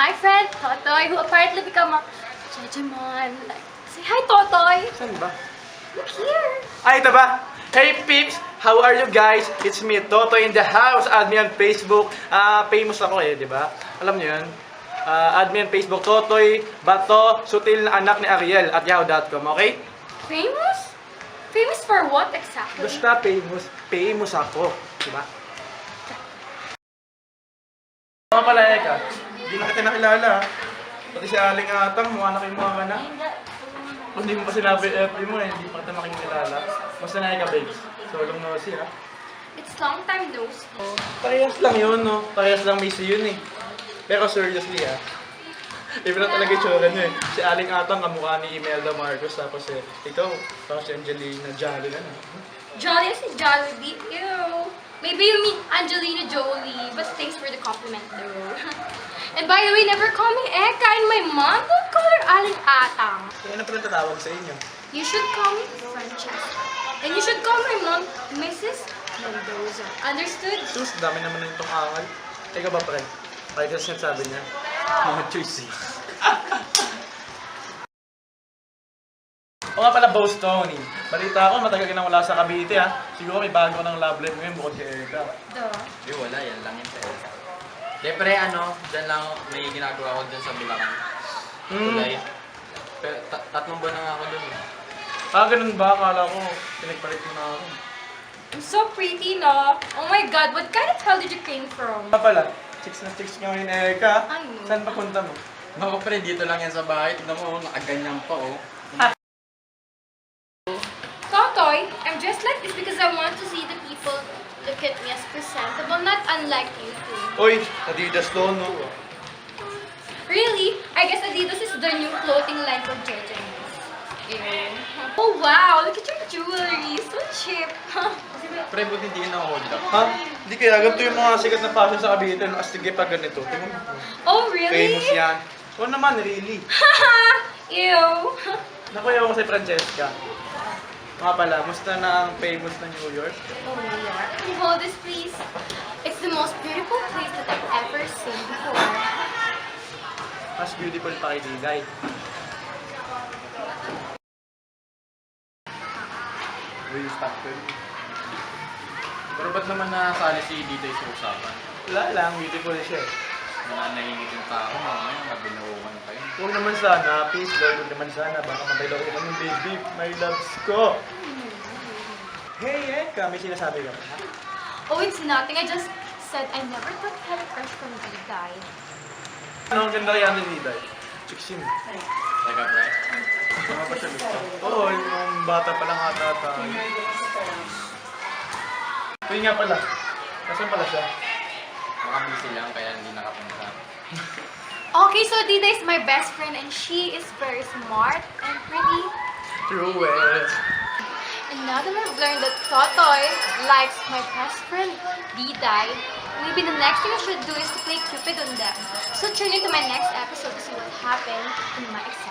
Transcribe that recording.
my friend, Totoy, who apparently become a Jejemon. Like, say hi, Totoy. Saan ba? Look here. Ay, ito ba? Hey peeps! How are you guys? It's me, Totoy in the house. Add me on Facebook. Famous ako di ba? Alam niyo yun? Add me on Facebook, Totoy Bato, sutil na anak ni Ariel at yahoo.com, okay? Famous? Famous for what exactly? Basta famous ako, di ba? Mga pala, Eka, hindi na kita nakilala ha. Pati si Aling Atang, mukha na kayo mga na. Kung hindi mo pa sinabi FB mo hindi pa kita makikilala. Basta na Eka, babes. Solong nosy ha. It's long time no see. Parehas lang yun, no? Parehas lang Missy yun Pero seriously ha. Iba na talaga yung tsura niya Si Aling Atang, kamukha ni Imelda Marcos. Tapos ikaw, tapos si Angelina Jolie na. Jolly si Jollibee. Ew. Maybe you mean Angelina Jolie, but thanks for the compliment though. And by the way, never call me Eka and my mom. Don't call her Aling Atang. Kaya ano pala tatawag sa inyo? You should call me Francesca. And you should call my mom Mrs. Mendoza. Understood? Sus, dami naman na itong angal. Ikaw ba, pre? Ay, kasi sabi niya. Mga choice O nga pala, Boss Tony. Balita ko, matagal ka nang wala sa Cavite ha. Siguro may bago ng love life ngayon bukod kay Eka. Duh. Wala, yan lang yung sa Eka. Siyempre, dyan lang may ginagawa ko dyan sa Bulacan. Tulay. Pero, 3 buwan na nga ako dun Ganun ba? Akala ko, pinagpalit mo na ako. I'm so pretty, no? Oh my God, what kind of hell did you came from? Nga pala, chicks na chicks ngayon Eka. Ano? Saan pa punta mo? Mga pre, dito lang yan sa bahay. Tignan mo, nakaganyan pa Totoy, I'm dressed like this because I want to see the people look at me as presentable, not unlike you two. Oy, Adidas to, no? Really? I guess Adidas is the new clothing line for Jejemons. Oh wow, look at your jewelry. So cheap. Pre, buti hindi yun ako hold up. Ha? Hindi kaya, ganito yung mga sikat na fashion sa Cavite. Astige pa ganito. Tingnan mo. Oh really? Famous yan. Oo naman, really. Ew. Nakuya ko si Francesca. Mga pala, musta na ang famous na New York? Oh New York. Hold this please. It's the most beautiful place that I've ever seen before. Mas beautiful pa kay Digay. Will you stop ko? Pero ba't naman nasali si Dito sa usapan? Wala lang, beautiful siya Nananahimik yung tao, mamaya mabinawan kayo. Huwag naman sana, please Lord, huwag naman sana. Baka mabailaw ko ng baby, my loves ko. Hey, Eka, may sinasabi ka ba? Oh, it's nothing. I just said I never thought I had a crush from Diday. Ano ang ganda kaya ni Diday? Chiksin. Teka, pre. Ano pa siya gusto? Oo, yung bata pa lang ata tayo. Ito nga pala. Nasaan pala siya? Baka busy lang, kaya hindi nakapunta. Okay, so Diday is my best friend and she is very smart and pretty. True it. And now that I've learned that Totoy likes my best friend, Diday, maybe the next thing I should do is to play Cupid on them. So tune into my next episode to see what happened in my exam.